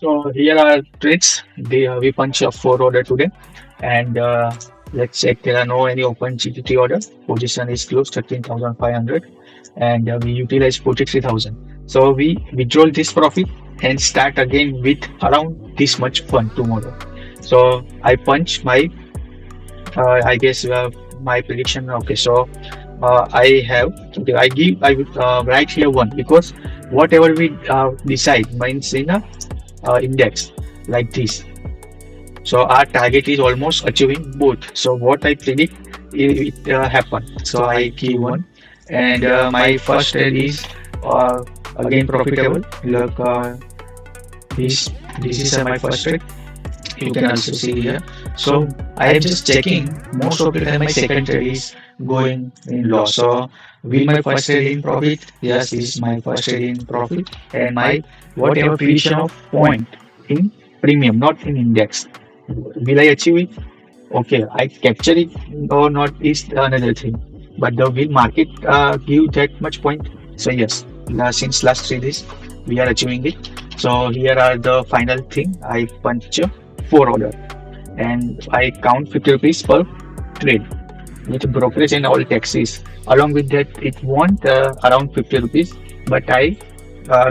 So here are trades. We punch a four order today, and let's check there are no any open GTT order. Position is closed 13,500, and we utilize 43,000. So we withdraw this profit and start again with around this much fund tomorrow. So I punch my I guess my prediction. Okay, so I have okay, I would write here one because whatever we decide means in a index like this. So our target is almost achieving both. So what I predict it happen. So I give one, and my first trade is uh, again profitable. Look, this this is my first trade. You can also see here. So I am just checking most of the time my second trade is going in loss. So will my first trade in profit? Yes, this is my first trade in profit, and my whatever prediction of point in premium, not in index. Will I achieve it? Okay, I capture it or not is another thing. But the will market give that much point? So yes, since last 3 days we are achieving it. So here are the final thing. I punch four order and I count 50 rupees per trade with brokerage and all taxes. Along with that, it want around 50 rupees, but I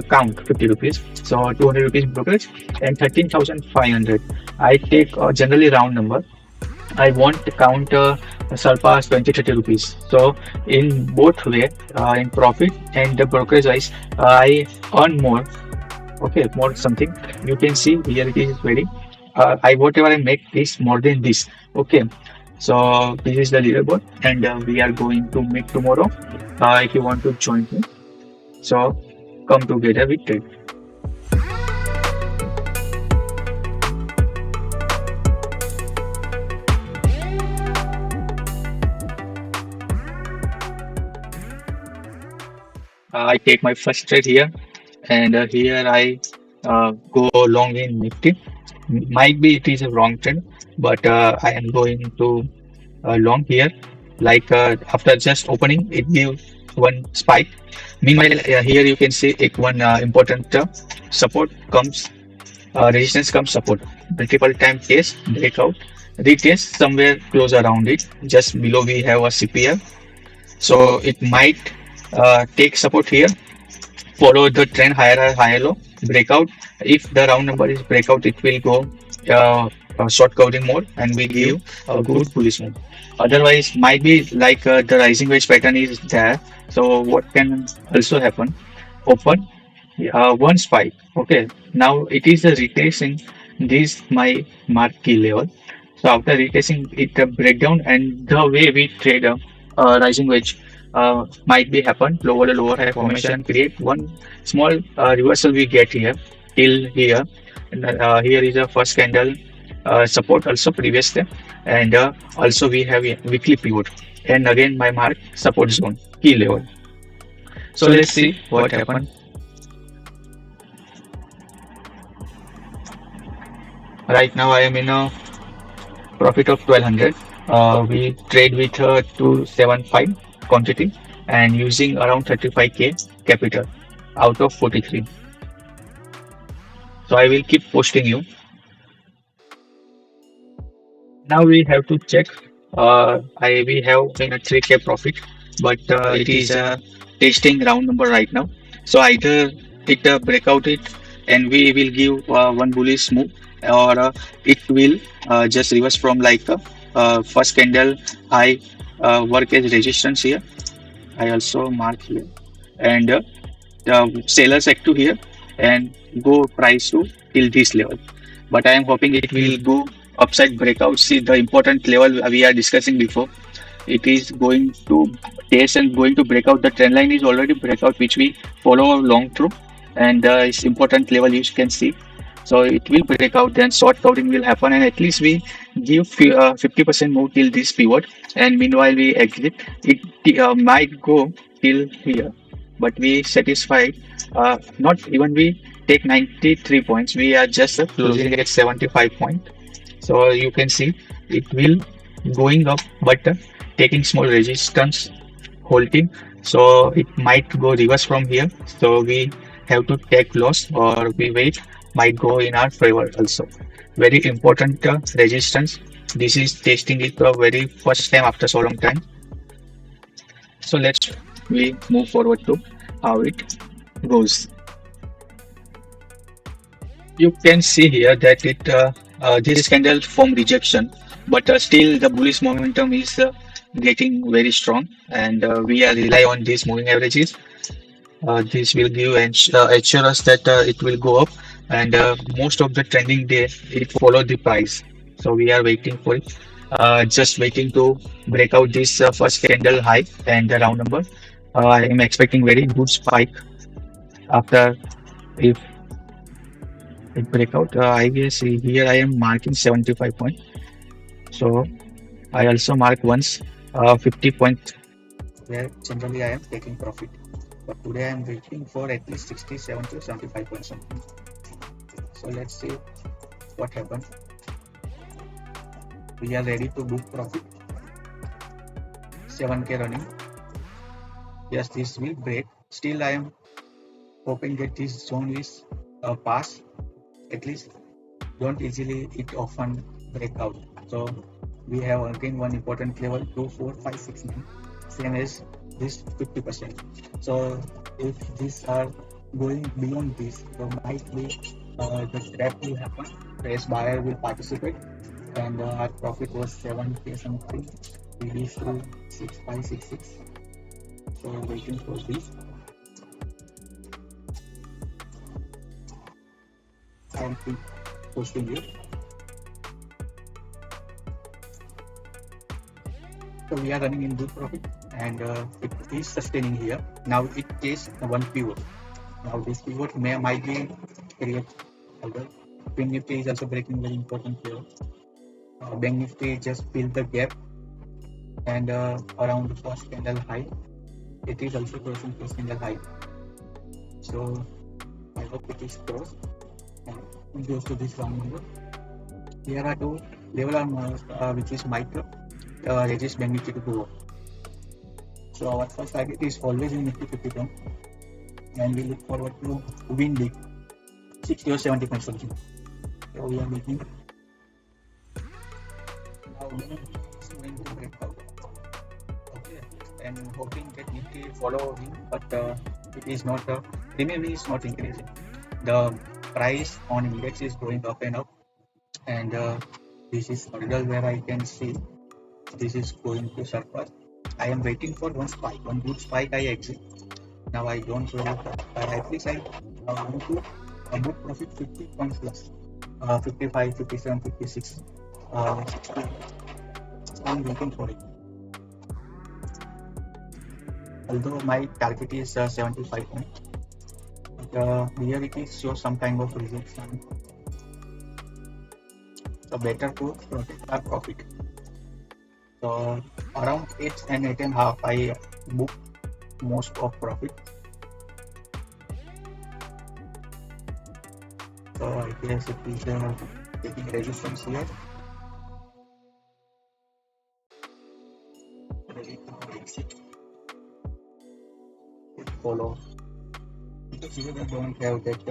count 50 rupees. So 200 rupees brokerage and 13,500. I take generally round number. I want to count surpass 20-30 rupees. So in both way, in profit and the brokerage wise, I earn more. Okay, more something. You can see here it is very. I whatever I make is more than this. Okay, so this is the leaderboard, and we are going to meet tomorrow. If you want to join me, so come together with trade. I take my first trade here, and here I go long in Nifty. Might be it is a wrong trend, but I am going to long here. Like after just opening, it gives one spike. Meanwhile, here you can see it one important support comes, resistance comes support. Multiple time case breakout, retest somewhere close around it. Just below we have a CPR, so it might take support here, follow the trend higher low breakout. If the round number is breakout, it will go short covering mode and we give a good bullish move. Otherwise might be like the rising wedge pattern is there. So what can also happen, open one spike. Okay, now it is a retracing this my marquee level. So after retracing it breakdown, and the way we trade rising wedge might be happen lower high formation create one small reversal we get here till here, and here is a first candle support also previous step, and also we have a weekly pivot, and again my mark support zone key level. So let's see what happened. Right now I am in a profit of 1200. We trade with 275 quantity and using around 35k capital out of 43. So I will keep posting you. Now we have to check. I we have in a 3k profit, but it is a testing round number right now. So either it break out it and we will give one bullish move, or it will just reverse from like first candle high work as resistance here. I also mark here, and the sellers active here and go price to till this level. But I am hoping it will go upside breakout. See the important level we are discussing before. It is going to test and going to break out. The trend line is already breakout, which we follow long through, and it's important level you can see. So it will break out, then short covering will happen, and at least we give 50% move till this pivot, and meanwhile we exit. It might go till here, but we satisfied. Not even we take 93 points. We are just closing at 75 point. So you can see it will going up, but taking small resistance, holding. So it might go reverse from here. So we have to take loss or we wait might go in our favor also. Very important resistance. This is testing it very first time after so long time. So let's we move forward to how it goes. You can see here that this candle form rejection, but still the bullish momentum is getting very strong, and we are rely on these moving averages. This will give and assure us that it will go up, and most of the trending day it follow the price. So we are waiting for it, just waiting to break out this first candle high and the round number. I am expecting very good spike after if it break out. I guess here I am marking 75 point. So I also mark once 50 point where generally I am taking profit. But today I am waiting for at least 67 to 75 point something. So let's see what happens. We are ready to book profit. 7k running. Yes, this will break. Still I am hoping that this zone is pass. At least don't easily it often break out. So we have again one important level 2, 4, 5, 6, 9, same as this 50%. So if these are going beyond this, so might be the trap will happen. Fresh buyer will participate, and our profit was 7k something. We reached to 6566. So waiting for this. I am posting it. So we are running in good profit, and it is sustaining here. Now it is one pivot. Now this pivot might be create other. Pin Nifty is also breaking very important here. Bank Nifty just fill the gap, and around the first candle high, it is also crossing first candle high. So I hope it is close and goes to this round number. Here are two level which is micro. Resist Bank Nifty to go up. So our first target is always in Nifty 50 point, and we look forward to win big 60 or 70 points something. So we are making now it's going to break out. Okay, and hoping that Nifty follow him, but it is not. Premium is not increasing. The price on index is going up and up, and this is hurdle where I can see this is going to surpass. I am waiting for one spike, one good spike. I exit. Now I don't really, at least I want to book profit 50 points plus, 55, 57, 56. I'm waiting for it. Although my target is 75 points, but here it is shows some kind of rejection. So better to protect our profit. So around 8 and 8.5 I book most of profit. So I guess it is taking resistance here. Ready to exit. Follow. Because here we don't have that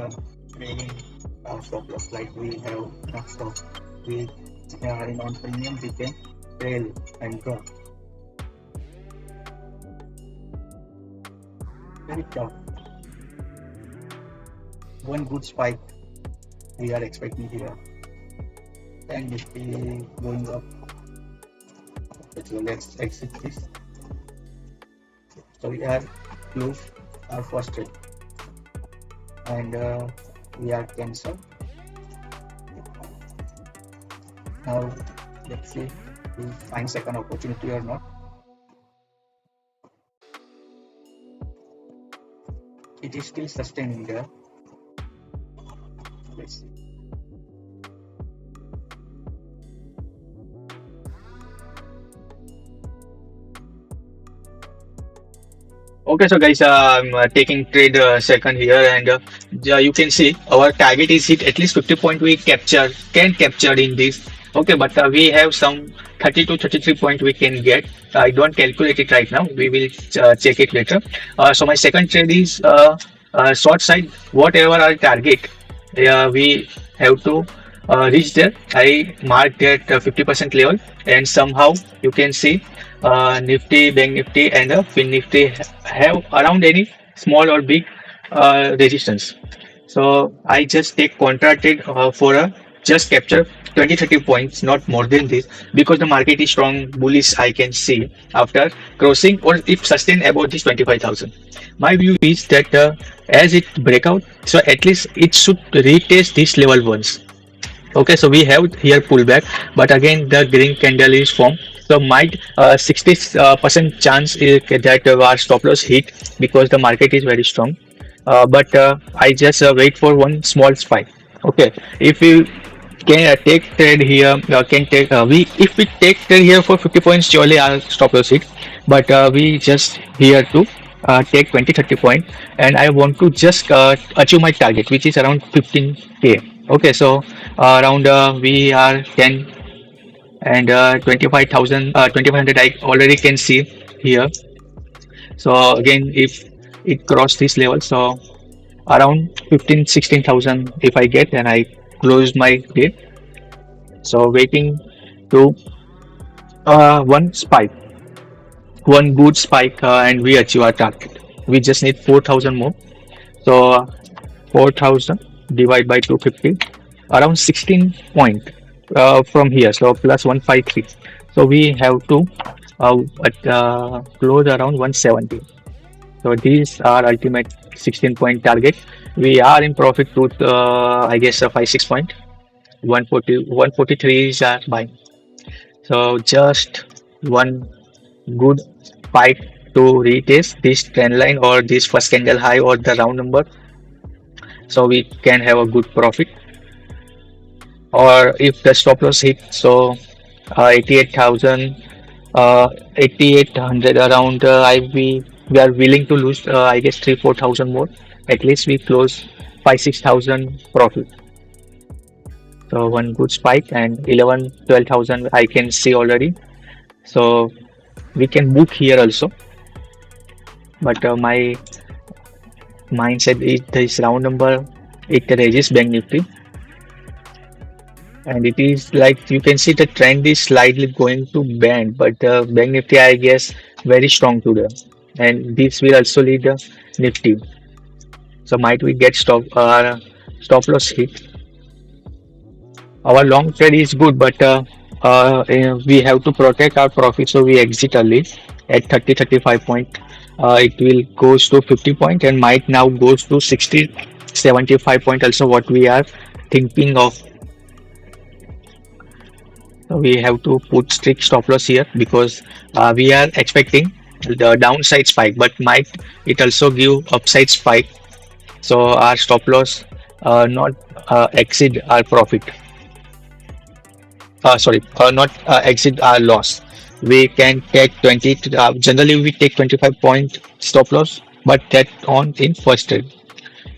trailing stop loss like we have not stop. We are in on premium we can trail and drop. Very tough. One good spike we are expecting here, and Nifty going up. So let's exit this. So we are close our first trade, and we are cancelled. Now let's see if we find second opportunity or not. It is still sustaining there. Let's see. Okay, so guys, I'm taking trade second here, and you can see our target is hit at least 50 point. We can capture in this. Okay, but we have some 30 to 33 point we can get. I don't calculate it right now. We will check it later. So my second trade is short side. Whatever our target, we have to reach there. I marked that 50% level, and somehow you can see Nifty, Bank Nifty, and Fin Nifty have around any small or big resistance. So I just take contracted for a just capture 20-30 points, not more than this, because the market is strong, bullish. I can see after crossing or if sustain about this 25,000. My view is that as it break out, so at least it should retest this level once. Okay, so we have here pullback, but again the green candle is formed. So might 60% chance is that our stop loss hit because the market is very strong. But I just wait for one small spike. Okay, if you can take trade here, can take we if we take trade here for 50 points, surely our stop loss hit. But we just here to take 20-30 point, and I want to just achieve my target, which is around 15K. Okay, so around we are 10 and 25,000, 2,500. I already can see here. So again, if it cross this level, so around 15-16,000 if I get, and I close my day. So waiting to one spike, one good spike, and we achieve our target. We just need 4,000 more. So 4,000 divided by 250, around 16 point from here. So plus 153. So we have to close around 170. So these are ultimate 16 point target. We are in profit to I guess 5-6 point. 140, 143 is buying. So just one good spike to retest this trend line or this first candle high or the round number, so we can have a good profit. Or if the stop loss hit, so 88,000, 8,800 around, we are willing to lose I guess 3-4 thousand more. At least we close 5-6 thousand profit. So one good spike and 11-12 thousand I can see already. So we can book here also. But my mindset is this round number, it raises Bank Nifty, and it is like you can see the trend is slightly going to bend, but Bank Nifty I guess very strong today, and this will also lead the Nifty. So might we get stop loss hit. Our long trade is good, but we have to protect our profit, so we exit early at 30-35 point. It will goes to 50 point and might now goes to 60-75 point. Also, what we are thinking of, we have to put strict stop loss here because we are expecting the downside spike, but might it also give upside spike. So our stop loss not exceed our profit. Sorry, not exit our loss. We can take 20. Generally, we take 25 point stop loss, but that on in first trade.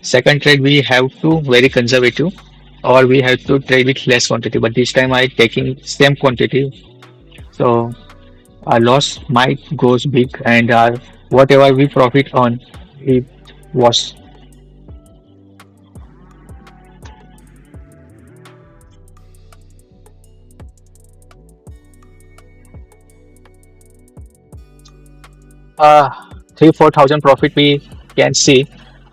Second trade, we have to very conservative, or we have to trade with less quantity. But this time, I taking same quantity, so our loss might goes big, and our whatever we profit on, it was. uh 3-4 thousand profit we can see,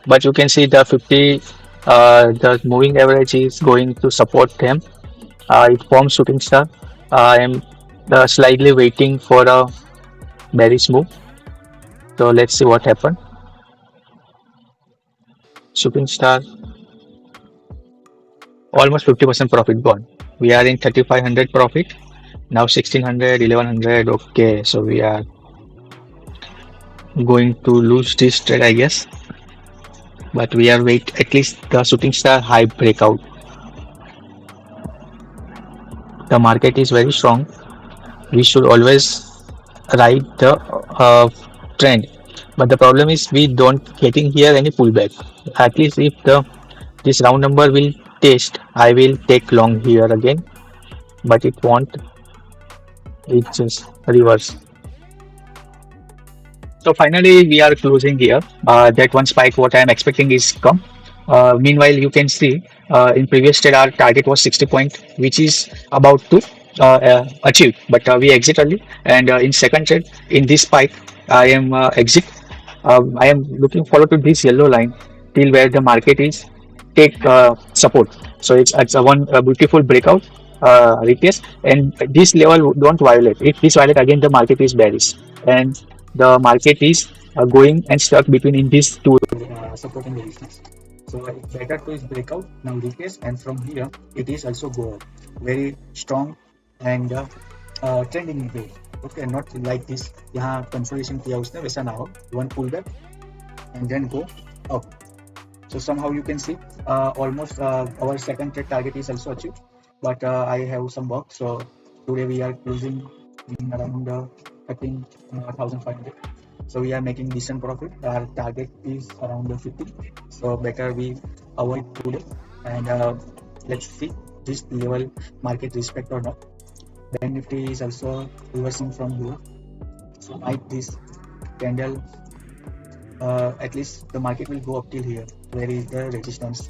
but you can see the 50 the moving average is going to support them. It forms shooting star. I am slightly waiting for a bearish move, so let's see what happen. Shooting star, almost 50% profit gone. We are in 3,500 profit now, 1,600, 1,100. Okay, so we are going to lose this trade I guess, but we are wait at least the shooting star high breakout. The market is very strong. We should always ride the trend, but the problem is we don't getting here any pullback. At least if the this round number will test, I will take long here again, but it won't. It just reverse. So finally we are closing here. That one spike what I am expecting is come. Meanwhile, you can see in previous trade our target was 60 point, which is about to achieve, but we exit early. And in second trade, in this spike, I am exit. I am looking forward to this yellow line till where the market is take support. So it's a one beautiful breakout retest, and this level don't violate. If this violate again, the market is bearish, and the market is going and stuck between in these two support and resistance. So it's better to is breakout now retest, and from here it is also go up very strong and trending way. Okay, not like this. यहाँ consolidation किया उसने वैसा ना हो. One pullback and then go up. So somehow you can see almost our second trade target is also achieved, but I have some work. So today we are closing in around 13,500. So we are making decent profit. Our target is around 50. So better we avoid today, and let's see this level market respect or not. Bank Nifty is also reversing from here. So might this candle at least the market will go up till here where is the resistance,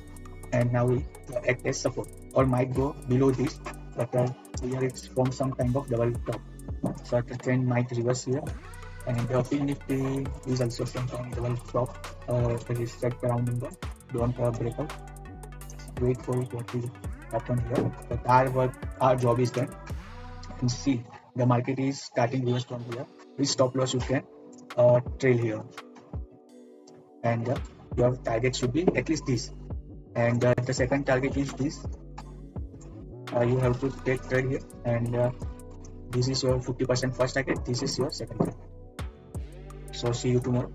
and now will act as support, or might go below this, but here it's from some kind of double top, so the trend might reverse here. And the Nifty is also some kind of double top, that is set around in the don't break out. Wait for what will happen here, but our job is done. And see the market is starting reverse from here. This stop loss you can trail here, and your target should be at least this, and the second target is this. You have to take trade here, and this is your 50% first target, this is your second target. So see you tomorrow.